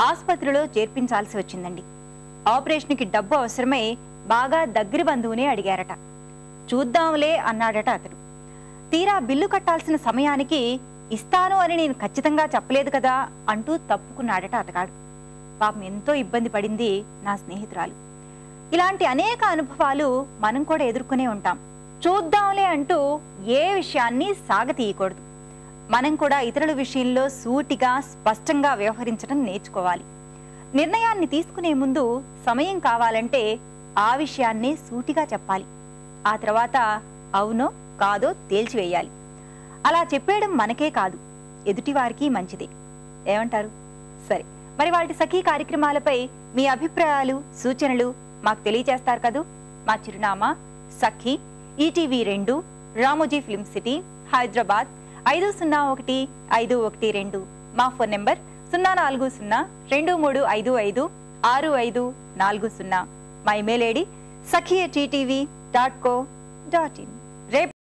ఆసుపత్రిలో చేర్పించాల్సి వచ్చిందండి. ఆపరేషన్కి డబ్బు అవసరమై బాగా దగ్గరి బంధువునే అడిగారట. చూద్దాంలే అన్నాడట అతడు. తీరా బిల్లు కట్టాల్సిన సమయానికి ఇస్తాను అని నేను ఖచ్చితంగా చెప్పలేదు కదా అంటూ తప్పుకున్నాడట అతగాడు. పాపం ఎంతో ఇబ్బంది పడింది నా స్నేహితురాలు. ఇలాంటి అనేక అనుభవాలు మనం కూడా ఎదుర్కొనే ఉంటాం. చూద్దాంలే అంటూ ఏ విషయాన్ని సాగతీయకూడదు. మనం కూడా ఇతరుల విషయంలో సూటిగా స్పష్టంగా వ్యవహరించడం నేర్చుకోవాలి. నిర్ణయాన్ని తీసుకునే ముందు సమయం కావాలంటే ఆ విషయాన్నే సూటిగా చెప్పాలి. ఆ తర్వాత అవునో కాదో తేల్చివేయాలి. అలా చెప్పేయడం మనకే కాదు, ఎదుటివారికి మంచిదే. ఏమంటారు? సరే, మరి వాటి సఖీ కార్యక్రమాలపై మీ అభిప్రాయాలు, సూచనలు మాకు తెలియజేస్తారు కదూ. మా చిరునామా Sakhi, ETV 2, Ramoji film city, Hyderabad 501512. మా ఫోన్ నెంబర్ 04023556540. మా ఇమెయిల్ ఐడి sakhi@ettv.co.in. రేపు